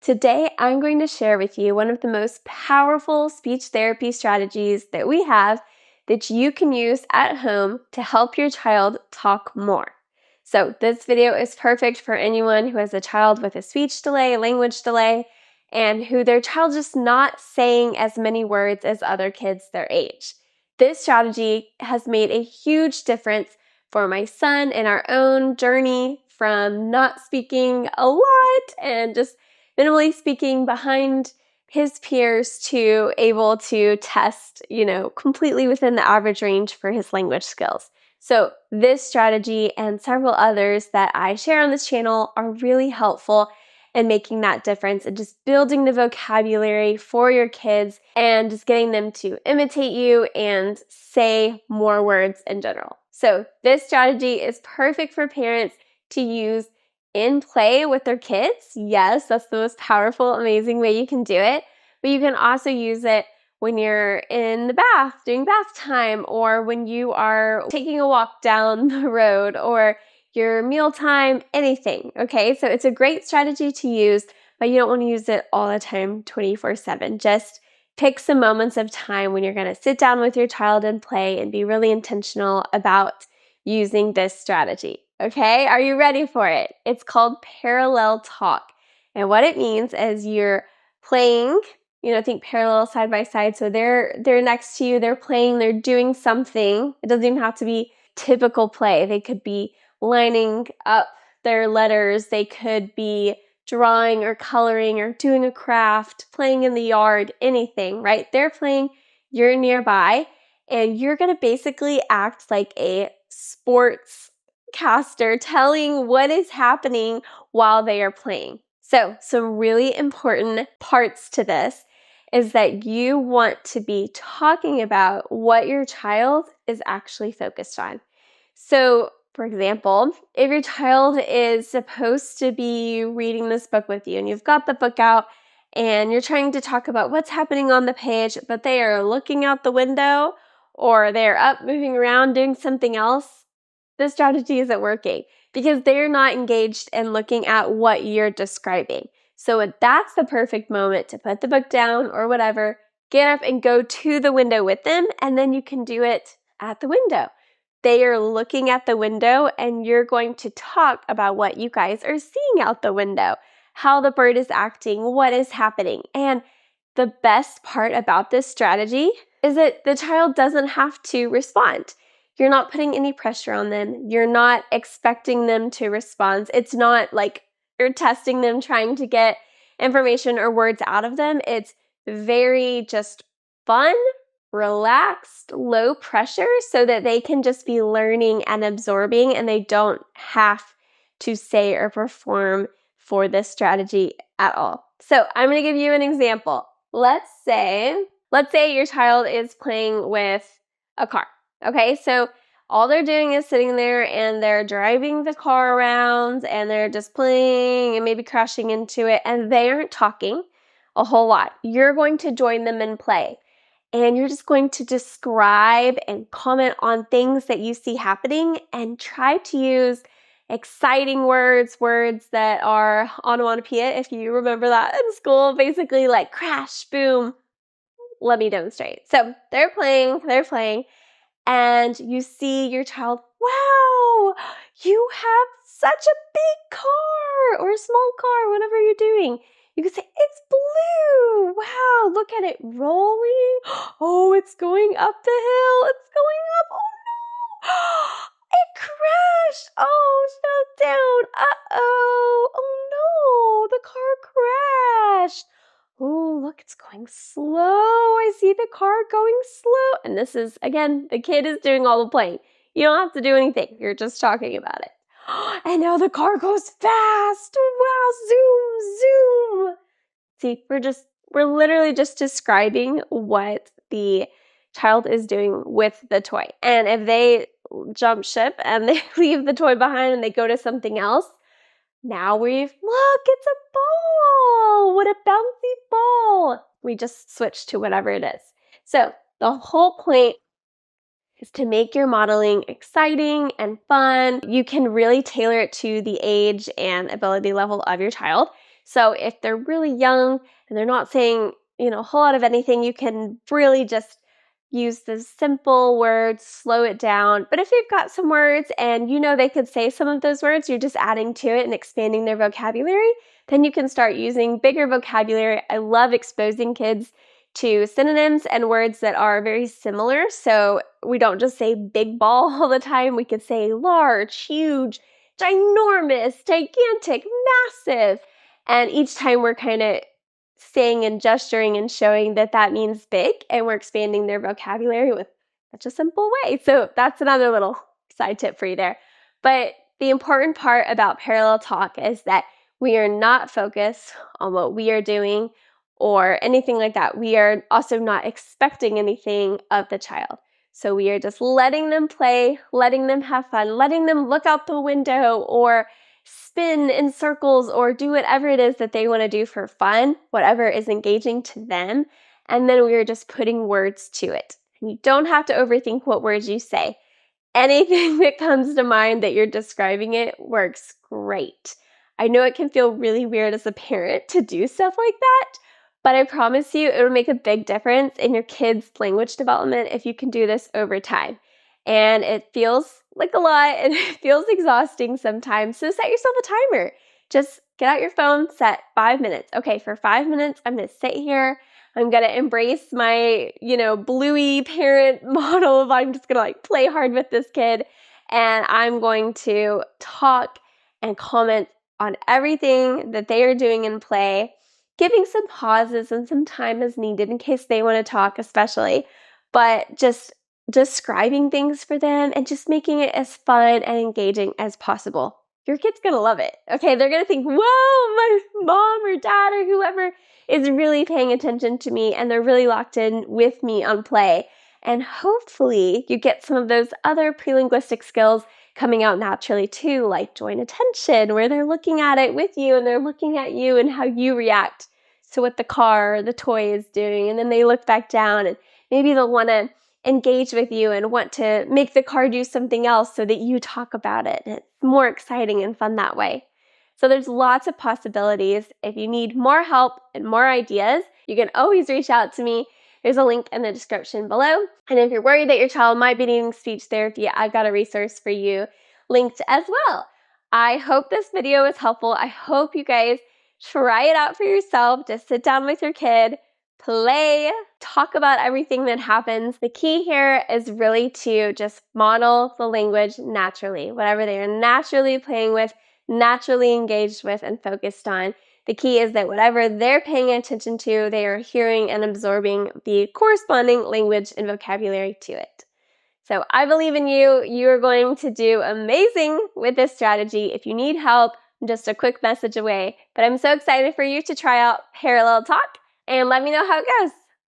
Today, I'm going to share with you one of the most powerful speech therapy strategies that we have that you can use at home to help your child talk more. So this video is perfect for anyone who has a child with a speech delay, language delay, and who their child just not saying as many words as other kids their age. This strategy has made a huge difference for my son in our own journey from not speaking a lot and just minimally speaking behind his peers to able to test, completely within the average range for his language skills. So this strategy and several others that I share on this channel are really helpful in making that difference and just building the vocabulary for your kids and just getting them to imitate you and say more words in general. So this strategy is perfect for parents to use in play with their kids. Yes, that's the most powerful, amazing way you can do it. But you can also use it when you're in the bath, doing bath time, or when you are taking a walk down the road, or your mealtime, anything, okay? So it's a great strategy to use, but you don't want to use it all the time, 24/7. Just pick some moments of time when you're going to sit down with your child and play and be really intentional about using this strategy. Okay, are you ready for it? It's called parallel talk. And what it means is you're playing, think parallel side by side. So they're next to you, they're playing, they're doing something. It doesn't even have to be typical play. They could be lining up their letters. They could be drawing or coloring or doing a craft, playing in the yard, anything, right? They're playing, you're nearby, and you're going to basically act like a sports caster telling what is happening while they are playing. So some really important parts to this is that you want to be talking about what your child is actually focused on. So, for example, if your child is supposed to be reading this book with you and you've got the book out and you're trying to talk about what's happening on the page, but they are looking out the window or they're up moving around doing something else, this strategy isn't working because they're not engaged in looking at what you're describing. So that's the perfect moment to put the book down or whatever, get up and go to the window with them, and then you can do it at the window. They are looking at the window and you're going to talk about what you guys are seeing out the window, how the bird is acting, what is happening. And the best part about this strategy is that the child doesn't have to respond. You're not putting any pressure on them. You're not expecting them to respond. It's not like you're testing them, trying to get information or words out of them. It's very just fun, relaxed, low pressure so that they can just be learning and absorbing and they don't have to say or perform for this strategy at all. So I'm going to give you an example. Let's say your child is playing with a car. Okay, so all they're doing is sitting there and they're driving the car around and they're just playing and maybe crashing into it and they aren't talking a whole lot. You're going to join them in play and you're just going to describe and comment on things that you see happening and try to use exciting words that are onomatopoeia, if you remember that in school, basically like crash, boom. Let me demonstrate. So they're playing, and you see your child, wow, you have such a big car or a small car, whatever you're doing. You can say, it's blue. Wow, look at it rolling. Oh, it's going up the hill. It's going up. Oh no, it crashed. Oh, shut down. Uh-oh. Oh no, the car crashed. Oh, look, it's going slow. I see the car going slow. And this is, again, the kid is doing all the playing. You don't have to do anything. You're just talking about it. And now the car goes fast. Wow, zoom, zoom. See, we're literally just describing what the child is doing with the toy. And if they jump ship and they leave the toy behind and they go to something else, now look, it's a ball. What a bouncy ball. We just switched to whatever it is. So the whole point is to make your modeling exciting and fun. You can really tailor it to the age and ability level of your child. So if they're really young and they're not saying, a whole lot of anything, you can really just use the simple words, slow it down. But if you've got some words and they could say some of those words, you're just adding to it and expanding their vocabulary, then you can start using bigger vocabulary. I love exposing kids to synonyms and words that are very similar. So we don't just say big ball all the time. We could say large, huge, ginormous, gigantic, massive. And each time we're kind of saying and gesturing and showing that means big, and we're expanding their vocabulary with such a simple way. So that's another little side tip for you there. But the important part about parallel talk is that we are not focused on what we are doing or anything like that. We are also not expecting anything of the child. So we are just letting them play, letting them have fun, letting them look out the window or spin in circles or do whatever it is that they want to do for fun, whatever is engaging to them. And then we are just putting words to it. And you don't have to overthink what words you say. Anything that comes to mind that you're describing it works great. I know it can feel really weird as a parent to do stuff like that, but I promise you it will make a big difference in your kids' language development if you can do this over time. And it feels like a lot and it feels exhausting sometimes. So set yourself a timer. Just get out your phone, set 5 minutes. Okay, for 5 minutes, I'm going to sit here. I'm going to embrace my, bluey parent model of I'm just going to play hard with this kid. And I'm going to talk and comment on everything that they are doing in play, giving some pauses and some time as needed in case they want to talk especially, but just describing things for them and just making it as fun and engaging as possible. Your kid's going to love it. Okay, they're going to think, whoa, my mom or dad or whoever is really paying attention to me and they're really locked in with me on play. And hopefully you get some of those other pre-linguistic skills coming out naturally too, like joint attention, where they're looking at it with you and they're looking at you and how you react to what the car or the toy is doing. And then they look back down and maybe they'll want to engage with you and want to make the car do something else so that you talk about it. It's more exciting and fun that way. So there's lots of possibilities. If you need more help and more ideas, you can always reach out to me. There's a link in the description below. And if you're worried that your child might be needing speech therapy, I've got a resource for you linked as well. I hope this video was helpful. I hope you guys try it out for yourself. Just sit down with your kid, play, talk about everything that happens. The key here is really to just model the language naturally. Whatever they are naturally playing with, naturally engaged with, and focused on. The key is that whatever they're paying attention to, they are hearing and absorbing the corresponding language and vocabulary to it. So I believe in you. You are going to do amazing with this strategy. If you need help, I'm just a quick message away. But I'm so excited for you to try out Parallel Talk and let me know how it goes.